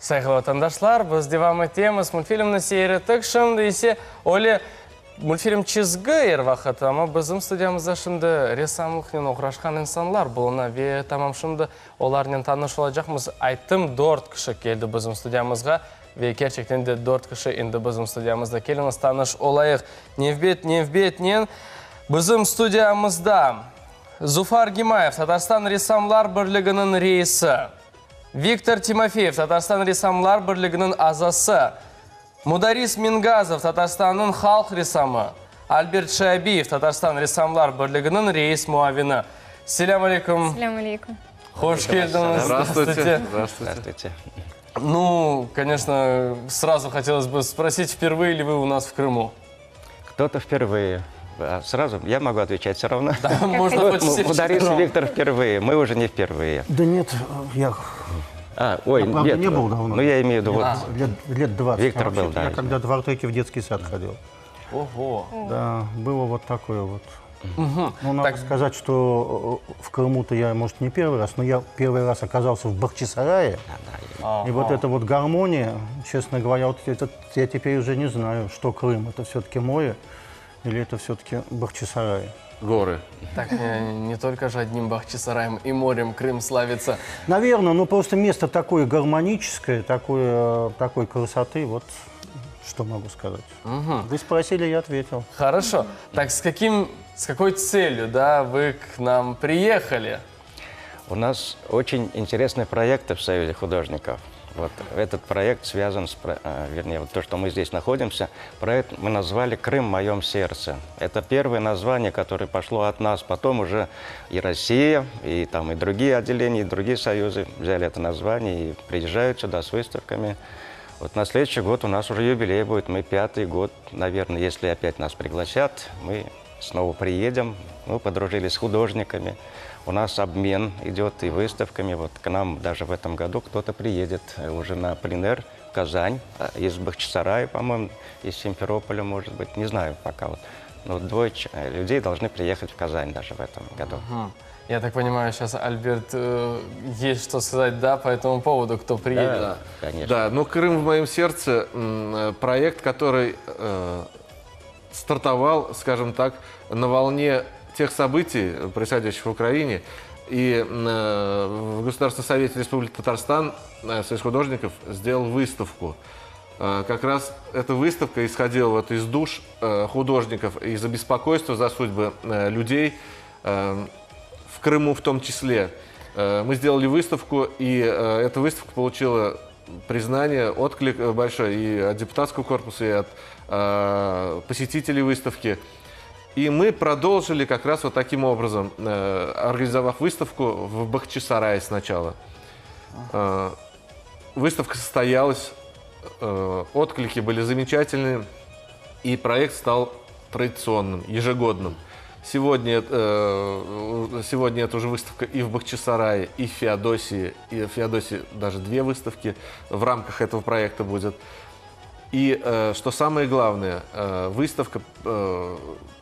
Сайгыл ватандашлар, біз девам етеміз мультфильмні сейреттік шымды есе оле мультфильм чизгі ер вақыт, ама біздің студиямызда шымды ресамлықнен оқырашқан инсанлар болына ве тамам шымды оларнен таныш олacakмыз. Айттым, 4 кіші келді біздің студиямызға ве керчектен де 4 кіші енді біздің студиямызда келіңіз таныш олайық. Невбетнен біздің студиямызда Зуфар Гимаев, Татарстан ресамлар бірлігінің рейсі. Виктор Тимофеев, Татарстан ресамлар бірлігінің азасы. Мударис Мингазов, Татарстанның халық ресамы. Альберт Шайбиев, Татарстан ресамлар бірлігінің рейс муавины. Селям алейкум. Селям алейкум. Хош келдіңіз. Здравствуйте. Здравствуйте. Ну, конечно, сразу хотелось бы спросить, впервые ли вы у нас в Крыму? Кто-то впервые. Сразу я могу отвечать все равно. Да, можно почти. Мударис Виктор впервые, мы уже не впервые. Да нет, я Ой, правда, нет, не был давно. Ну, я имею в виду, вот лет 20. Виктор был, да. Я когда в Артеке в детский сад ходил. Ого. Да, было вот такое вот. Угу. Ну, надо сказать, что в Крыму-то я, может, не первый раз, но я первый раз оказался в Бахчисарае. И вот эта вот гармония, честно говоря, вот я теперь уже не знаю, что Крым. Это все-таки море или это все-таки Бахчисарай? Горы. Так не только же одним Бахчисараем и морем Крым славится. Наверное, ну просто место такое гармоническое, такой красоты, вот что могу сказать. Угу. Вы спросили, я ответил. Хорошо. Так с какой целью, да, вы к нам приехали? У нас очень интересный проект в Союзе художников. Вот этот проект связан с, вернее, вот то, что мы здесь находимся, проект мы назвали «Крым в моем сердце». Это первое название, которое пошло от нас. Потом уже и Россия, и там и другие отделения, и другие союзы взяли это название и приезжают сюда с выставками. Вот на следующий год у нас уже юбилей будет. Мы 5-й год, наверное, если опять нас пригласят, мы снова приедем. Мы подружились с художниками. У нас обмен идет и выставками. Вот к нам даже в этом году кто-то приедет уже на пленэр в Казань. Из Бахчисарая, по-моему, из Симферополя, может быть. Не знаю пока. Вот. Но 2 людей должны приехать в Казань даже в этом году. Я так понимаю, сейчас, Альберт, есть что сказать, да, по этому поводу, кто приедет? Да, конечно. Да, ну «Крым в моем сердце» проект, который стартовал, скажем так, на волне тех событий, происходящих в Украине. И в Государственном совете Республики Татарстан Союз художников сделал выставку. Как раз эта выставка исходила вот из душ художников, из-за беспокойства за судьбы людей, в Крыму в том числе. Мы сделали выставку, и эта выставка получила признание, отклик большой и от депутатского корпуса, и от посетителей выставки. И мы продолжили как раз вот таким образом, организовав выставку в Бахчисарае сначала. Выставка состоялась, отклики были замечательные, и проект стал традиционным, ежегодным. Сегодня это уже выставка и в Бахчисарае, и в Феодосии. И в Феодосии даже 2 выставки в рамках этого проекта будет. И что самое главное, выставка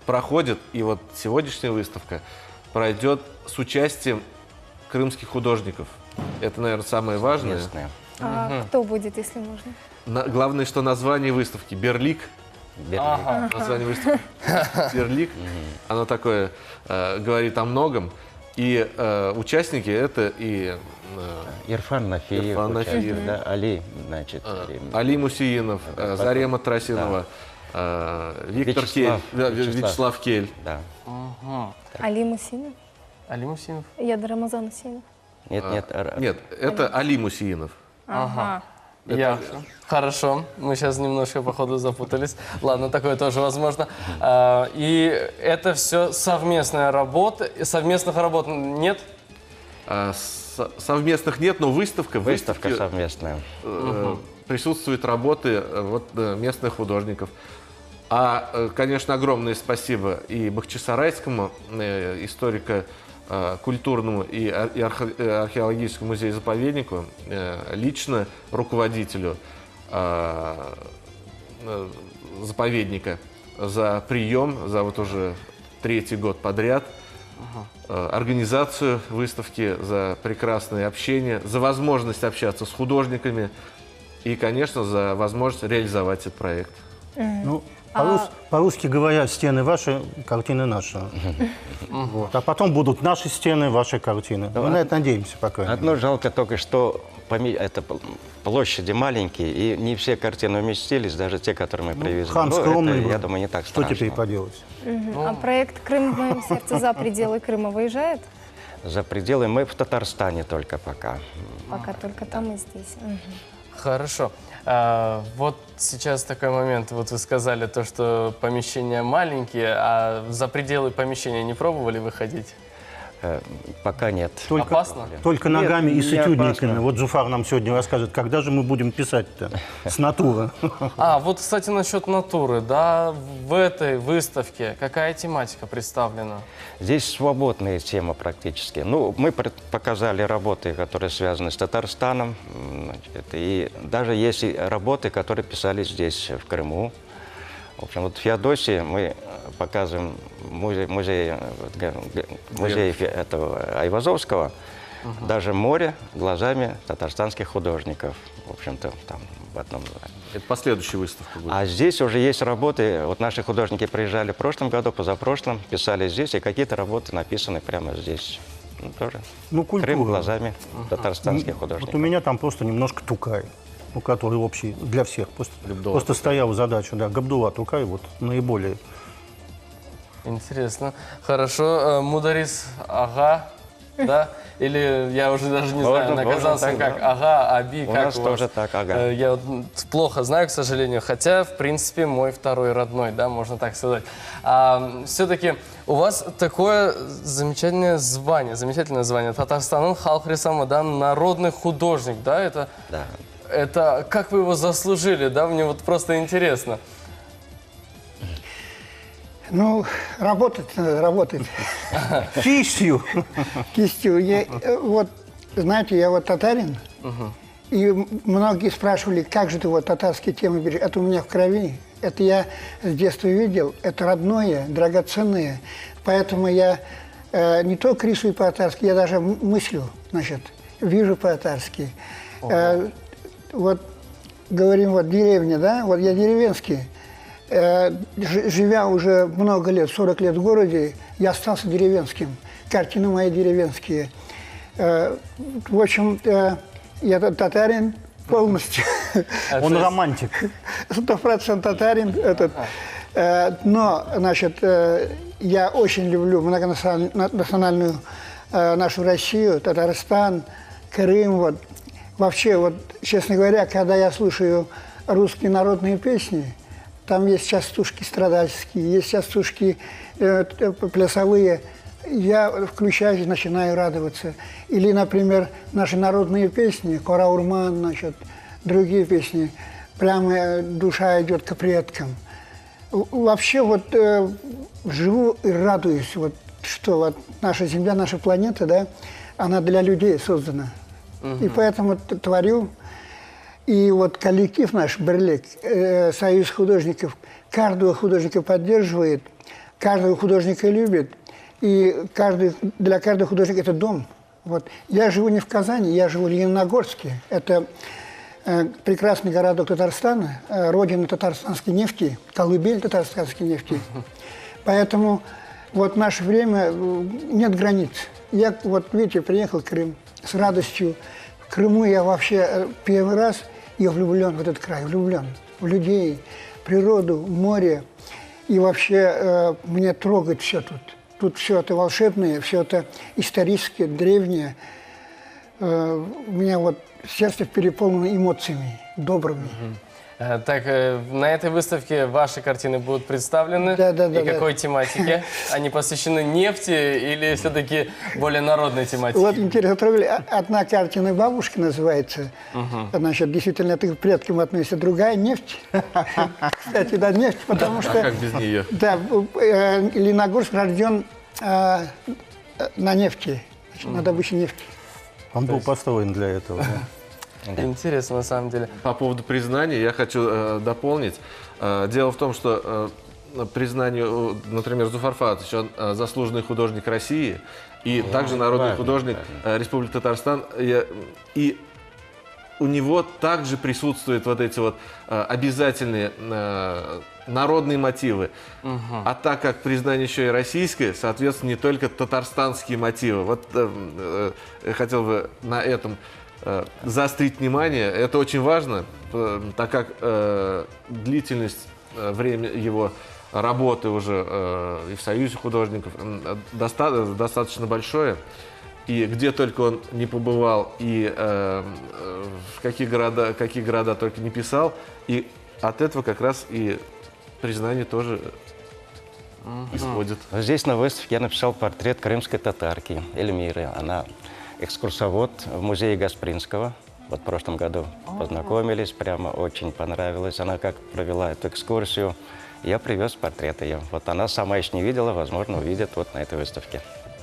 проходит, и вот сегодняшняя выставка пройдет с участием крымских художников. Это, наверное, самое важное. Кто будет, если можно? Главное, что название выставки «Берлик». Ага. Название выставки «Берлик». Оно такое, говорит о многом. И участники это и Ирфан Нафиев, да, Али, значит. Али Мусиинов, Зарема Тросинова, Виктор Кель, Вячеслав Кель. Да. Али Мусинов? Али Мусинов? Я Рамазан Усинов. Нет. Это Али Мусиинов. Ага. Ясно. Хорошо. Мы сейчас немножко, походу, запутались. Ладно, такое тоже возможно. И это все совместная работа. Совместных работ нет? Совместных нет, но выставка совместная. Присутствуют работы вот, местных художников. Конечно, огромное спасибо и Бахчисарайскому историко-культурному и археологическому музею-заповеднику, лично руководителю заповедника за прием, за вот уже 3-й год подряд, организацию выставки, за прекрасное общение, за возможность общаться с художниками, и, конечно, за возможность реализовать этот проект. Ну, по-русски говоря, стены ваши, картины наши. Вот. А потом будут наши стены, ваши картины. Мы на это надеемся пока. Одно жалко только, что это площади маленькие, и не все картины уместились, даже те, которые мы привезли. Хан Ну, скромный это, был. я думаю, не так Что страшно. теперь поделать? А проект «Крым в моем сердце» за пределы Крыма выезжает? За пределы мы в Татарстане только пока. Пока только там и здесь. Хорошо. Вот сейчас такой момент. Вот вы сказали то, что помещения маленькие, а за пределы помещения не пробовали выходить? Пока нет. Опасно? Только ногами и не с этюдниками. опасно. Вот Зуфар нам сегодня расскажет, когда же мы будем писать-то с натуры. Вот, кстати, насчет натуры, да, в этой выставке какая тематика представлена? Здесь свободная тема практически. Ну, мы показали работы, которые связаны с Татарстаном. Значит, и даже есть и работы, которые писались здесь, в Крыму. В общем, вот в Феодосии мы показываем музей этого Айвазовского, даже море глазами татарстанских художников. В общем-то, там в одном. Это последующая выставка будет. А здесь уже есть работы. Вот наши художники приезжали в прошлом году, позапрошлом, писали здесь, и какие-то работы написаны прямо здесь. Ну, тоже. Ну, культура. Крым глазами татарстанских Вот художников. у меня там просто немножко Тукай, ну, который общий для всех. Просто стояла задача, да, Габдулла Тукай, вот наиболее. Интересно. Хорошо. Мударис Ага, да? Или я уже даже не знаю, на казанском как Ага, Аби, У как нас у вас? тоже так, Ага. Я вот плохо знаю, к сожалению, хотя, в принципе, мой второй родной, да, можно так сказать. Все-таки у вас такое замечательное звание Татарстанның халық ресамы, да, народный художник, да, это... Да. Это как вы его заслужили, да? Мне вот просто интересно. Ну, работать надо, работать. Кистью. Кистью. Вот, знаете, я вот татарин, и многие спрашивали, как же ты вот татарские темы берешь. Это у меня в крови, это я с детства видел, это родное, драгоценное. Поэтому я не только рисую по-татарски, я даже мыслю, значит, вижу по-татарски. Вот говорим, вот деревня, да, вот я деревенский. Живя уже много лет, 40 лет в городе, я остался деревенским. Картины мои деревенские. В общем, я татарин полностью. Он романтик. 100% татарин. Но, значит, я очень люблю многонациональную нашу Россию, Татарстан, Крым. Вот. Вообще, вот, честно говоря, когда я слушаю русские народные песни, там есть частушки страдальческие, есть частушки плясовые. Я включаюсь и начинаю радоваться. Или, например, наши народные песни, Кора Урман, значит, другие песни. Прямо душа идет к предкам. Вообще, вот живу и радуюсь, вот, что вот наша Земля, наша планета, да, она для людей создана. И поэтому творю. И вот коллектив наш, Берлек, Союз художников, каждого художника поддерживает, каждого художника любит. И для каждого художника это дом. Вот. Я живу не в Казани, я живу в Лениногорске. Это прекрасный городок Татарстана, родина татарстанской нефти, колыбель татарстанской нефти. Поэтому вот в наше время нет границ. Я, вот видите, приехал в Крым с радостью. В Крыму я вообще первый раз, я влюблен в этот край, влюблен в людей, природу, море. И вообще мне трогает все тут. Тут все это волшебное, все это историческое, древнее. У меня вот сердце переполнено эмоциями, добрыми. Так, на этой выставке ваши картины будут представлены? Да. И какой тематике? Они посвящены нефти или все-таки более народной тематике? Вот интересно, одна картина бабушки называется. Значит, действительно, это к предкам относится. Другая — нефть. Кстати, да, нефть, потому что... Как без нее? Да, Лениногорск рожден на нефти, на добыче нефти. Он был построен для этого. Интересно, на самом деле. По поводу признания я хочу дополнить. Дело в том, что признание, например, Зуфар Фатович, он заслуженный художник России и также народный художник Республики Татарстан. И у него также присутствуют вот эти вот обязательные народные мотивы. А так как признание еще и российское, соответственно, не только татарстанские мотивы. Вот я хотел бы на этом заострить внимание. Это очень важно, так как длительность время его работы уже и в Союзе художников достаточно большое. И где только он не побывал, и в какие города только не писал. И от этого как раз и признание тоже исходит. Здесь на выставке я написал портрет крымской татарки Эльмиры. Она экскурсовод в музее Гаспринского. Вот в прошлом году познакомились, прямо очень понравилось. Она как провела эту экскурсию. Я привез портрет ее. Вот она сама еще не видела, возможно, увидит вот на этой выставке.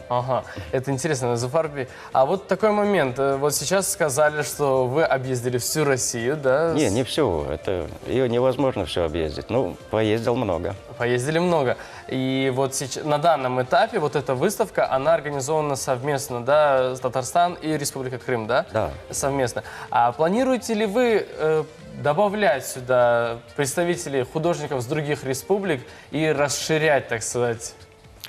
Ага, это интересно, Зуфарби. А вот такой момент. Вот сейчас сказали, что вы объездили всю Россию, да? Не всю. Это ее невозможно все объездить. Ну, поездил много. Поездили много. И вот сейчас, на данном этапе вот эта выставка, она организована совместно, да, с Татарстан и Республика Крым, да? Да. Совместно. А планируете ли вы добавлять сюда представителей художников с других республик и расширять, так сказать,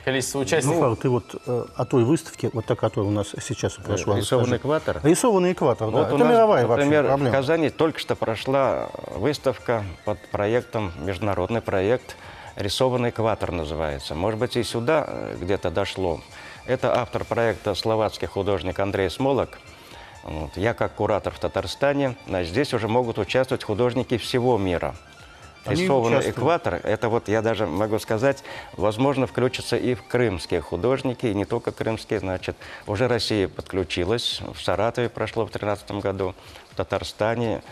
количество участников? Зуфар, ты вот о той выставке, вот та, которая у нас сейчас прошла. Рисованный экватор. Рисованный экватор, да. Вот у Это нас, мировая например, вообще проблема. в Казани только что прошла выставка под проектом, международный проект «Рисованный экватор» называется. Может быть, и сюда где-то дошло. Это автор проекта словацкий художник Андрей Смолок. Вот. Я как куратор в Татарстане. Здесь уже могут участвовать художники всего мира. Они Рисованный участвуют. экватор, это вот я даже могу сказать, возможно, включатся и в крымские художники, и не только крымские, значит, уже Россия подключилась, в Саратове прошло в 2013 году, в Татарстане.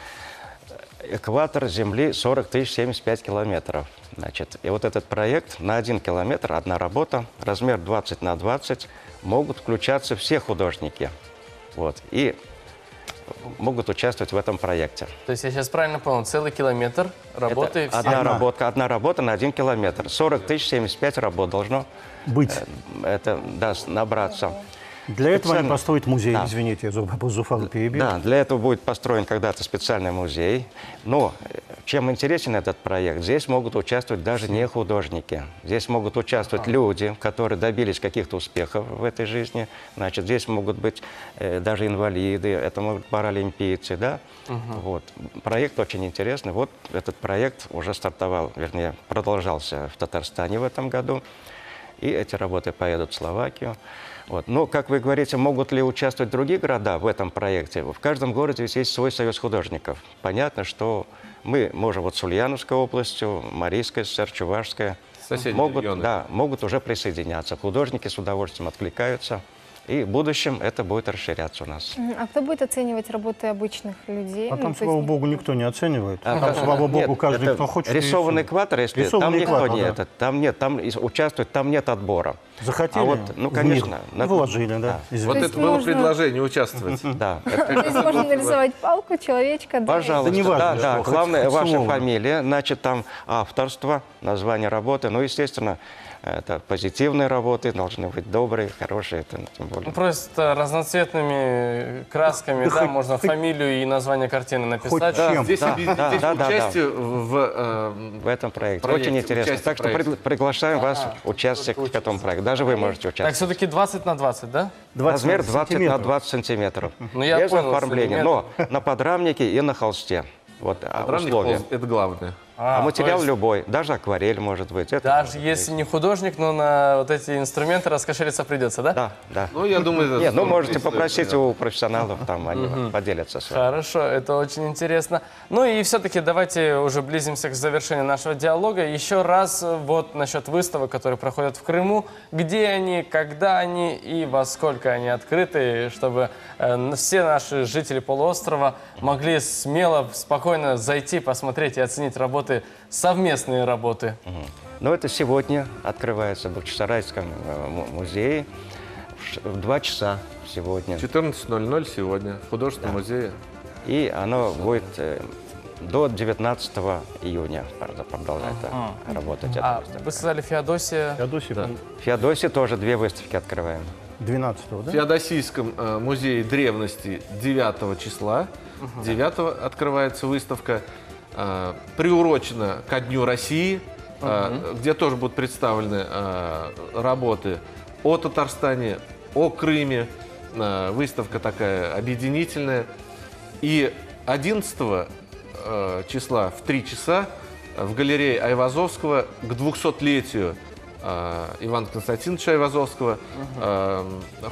Экватор Земли 40 075 километров. Значит, и вот этот проект на 1 километр, одна работа, размер 20 на 20, могут включаться все художники. Вот, и могут участвовать в этом проекте. То есть я сейчас правильно понял, целый километр работы. Это одна работа на 1 километр. 40 075 работ должно Быть. это даст набраться. Для этого они специально- построят музей, Да. извините, я Зуфар перебил. Да, для этого будет построен когда-то специальный музей. Но чем интересен этот проект, здесь могут участвовать даже не художники. Здесь могут участвовать люди, которые добились каких-то успехов в этой жизни. Значит, здесь могут быть даже инвалиды, это могут быть паралимпийцы, да? Вот. Проект очень интересный. Вот этот проект уже стартовал, вернее, продолжался в Татарстане в этом году. И эти работы поедут в Словакию. Вот. Но, как вы говорите, могут ли участвовать другие города в этом проекте? В каждом городе есть свой союз художников. Понятно, что мы можем вот с Ульяновской областью, Марийская ССР, Чувашская, Соседние регионы. могут уже присоединяться. Художники с удовольствием откликаются. И в будущем это будет расширяться у нас. А кто будет оценивать работы обычных людей? А Ну, там, то слава есть- богу, никто не оценивает. А, Там, слава богу, нет, каждый, это кто хочет, рисованный рисует. экватор, если Рисованный там никто экватор, не да. это, там нет, там участвует, там нет отбора. Захотели, А вот, ну, в конечно, мир, и вложили, да. Вот Извините. есть это было можно- предложение участвовать. Да, То есть можно нарисовать палку, человечка, да? пожалуйста. Да не важно, да, что, хоть главное ваша слово. фамилия, значит, там авторство, название работы, ну, естественно, это позитивные работы, должны быть добрые, хорошие, это тем более. Ну, просто разноцветными красками, Да да, хоть- можно фамилию и название картины написать. Хоть чем. Здесь Да, здесь да, да, участие в этом проекте. проекте, Очень интересно. участие Так что в проекте. приглашаем вас участие в этом проекте. Даже вы можете Так, участвовать. все-таки 20 на 20, да? 20 Размер 20 на сантиметров. 20 сантиметров. Ну, я Без понял, оформления, но на подрамнике и на холсте. Вот условия. это главное. А то материал есть любой, даже акварель может быть. Это даже может если не художник, но на вот эти инструменты раскошелиться придется, да? быть. Да, да. Ну, я думаю, это Нет, ну 40 можете тысяч стоит, попросить наверное. у профессионалов, там они поделятся с вами. Хорошо, это очень интересно. Ну и все-таки давайте уже близимся к завершению нашего диалога. Еще раз вот насчет выставок, которые проходят в Крыму. Где они, когда они и во сколько они открыты, чтобы все наши жители полуострова могли смело, спокойно зайти, посмотреть и оценить работы, совместные работы. Но это сегодня открывается в Бахчисарайском музее в 2 часа сегодня. 14:00 сегодня в художественном музее. И оно будет до 19 июня продолжать работать. эта А выставка. вы сказали Феодосия. Феодосий, Да. В Феодосии тоже 2 выставки открываем. 12-го, В да? Феодосийском музее древности 9 числа 9 открывается выставка. Приурочена ко Дню России, где тоже будут представлены работы о Татарстане, о Крыме. Выставка такая объединительная. И 11 числа в 3 часа в галерее Айвазовского к 200-летию Ивана Константиновича Айвазовского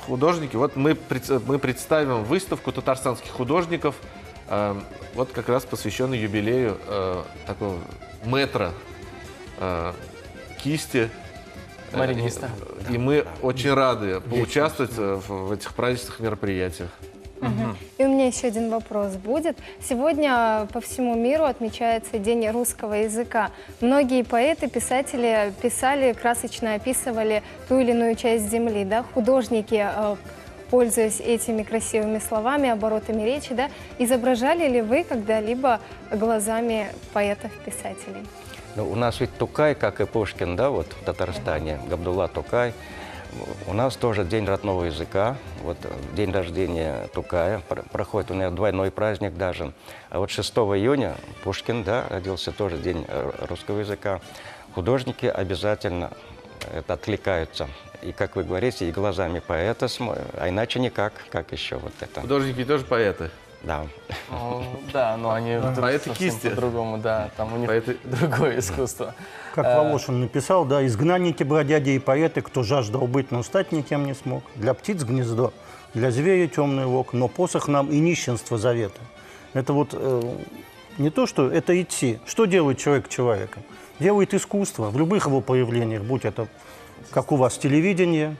художники. Вот мы представим выставку татарстанских художников, вот как раз посвященную юбилею такого мэтра кисти. Мариниста. И мы очень рады поучаствовать в этих праздничных мероприятиях. И у меня еще один вопрос будет. Сегодня по всему миру отмечается День русского языка. Многие поэты, писатели писали, красочно описывали ту или иную часть земли, да? Художники, пользуясь этими красивыми словами, оборотами речи, да? Изображали ли вы когда-либо глазами поэтов-писателей? Ну, у нас ведь Тукай, как и Пушкин, да, вот в Татарстане, Габдулла Тукай. У нас тоже День родного языка, вот день рождения Тукая, проходит у него двойной праздник даже. А вот 6 июня Пушкин, да, родился тоже День русского языка. Художники обязательно это откликаются. И, как вы говорите, и глазами поэта, а иначе никак, как еще вот это. Художники тоже поэты. Да. Да, но они поэты совсем кисти. по-другому, да, там у них Поэты- другое искусство. Как Волошин написал, да, изгнанники, бродяги и поэты, кто жаждал быть, но стать никем не смог. Для птиц гнездо, для зверя темный лог, но посох нам и нищенство завета. Это вот не то, что это идти. Что делает человек человеком? Делает искусство в любых его проявлениях, будь это как у вас телевидение,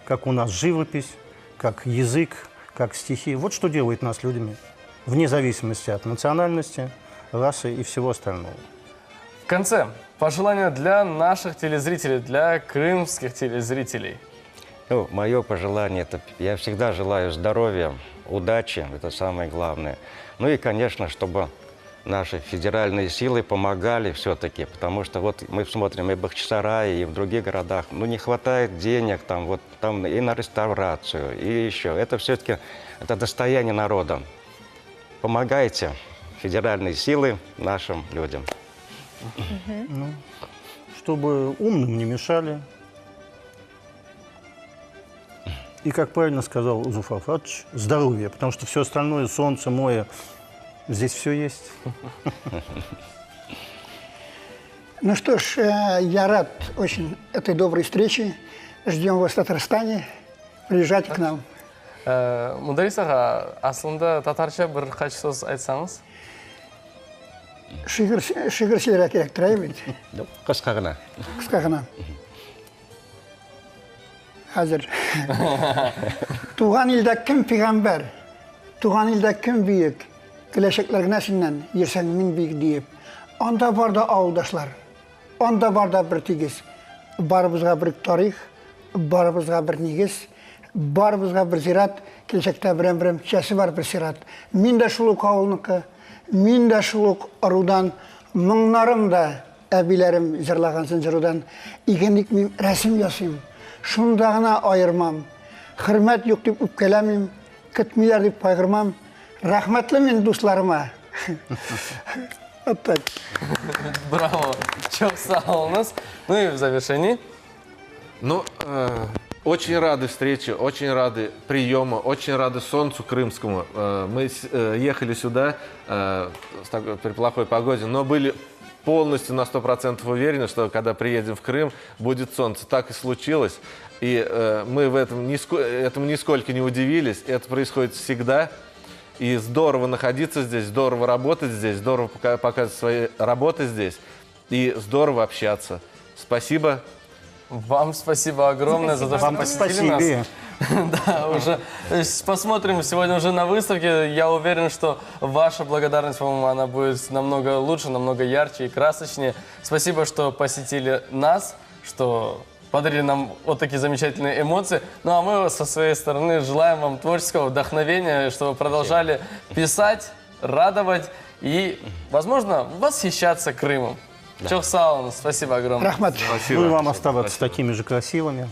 как у нас живопись, как язык, как стихи. Вот что делает нас людьми, вне зависимости от национальности, расы и всего остального. В конце пожелания для наших телезрителей, для крымских телезрителей. Ну, мое пожелание, это я всегда желаю здоровья, удачи, это самое главное. Ну и, конечно, чтобы наши федеральные силы помогали все-таки, потому что вот мы смотрим и в Бахчисарае, и в других городах, ну не хватает денег там, вот, там и на реставрацию, и еще. Это все-таки это достояние народа. Помогайте федеральные силы нашим людям. Чтобы умным не мешали. И, как правильно сказал Зуфар Фатович, здоровье, потому что все остальное, солнце, море, здесь все есть. Ну что ж, я рад очень этой доброй встрече. Ждем вас в Татарстане. Приезжайте к нам. Мударис аға, асылында татарша бір қач сөз айтсаңыз? Шигыр сирә керек тұрай бит. Қысқа ғана. Қысқа ғана. Хәзер. Туған илдә кем пигамбәр? Туған илдә кем бүйек? Киләчәкләр нәсеннән йөрсәң мин бик диеп. Анда бар да авылдашлар. Анда бар да бер тигез. Барыбызга бер тарих, барыбызга бер нигез, барыбызга бер зират, киләчәктә берәм-берәм кичәсе бар бер зират. Мин дә шул ук авылныкы, мин дә шул ук арудан, моңнарым да әбиләрем җырлаган җырудан. Игенлек мин рәсем ясыйм. Шунда гына аермам. Хөрмәт юк дип үпкәләмим, көтмиләр дип кайгырмам. Рәхмәтле мин дусларыма. Вот так. Браво, çok sağ olunuz. Ну и в завершении. Ну, очень рады встрече, очень рады приему, очень рады солнцу крымскому. Мы ехали сюда при плохой погоде, но были полностью на 100% уверены, что когда приедем в Крым, будет солнце. Так и случилось. И мы этому нисколько не удивились. Это происходит всегда. И здорово находиться здесь, здорово работать здесь, здорово показывать свои работы здесь. И здорово общаться. Спасибо. Вам спасибо огромное за то, что Вам посетили нас. спасибо. Да, уже посмотрим сегодня уже на выставке. Я уверен, что ваша благодарность, по-моему, она будет намного лучше, намного ярче и красочнее. Спасибо, что посетили нас, что подарили нам вот такие замечательные эмоции. Ну а мы со своей стороны желаем вам творческого вдохновения, чтобы вы продолжали писать, радовать и, возможно, восхищаться Крымом. Çok sağ olun. Спасибо огромное. Рахмат. Спасибо. Ну и вам оставаться такими же красивыми.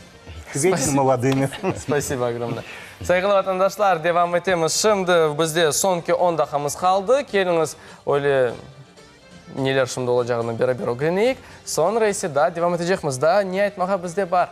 К молодыми. Спасибо огромное. Saygılı vatandaşlar, devam etemiz. Şimdi bizde sonki 10 daqiqamiz qaldı. Keliniz öyle neler şimdi olacağını beraber öğreneyik. Sonra ise da devam edecekmiz. Da ne aytmağa bizde var?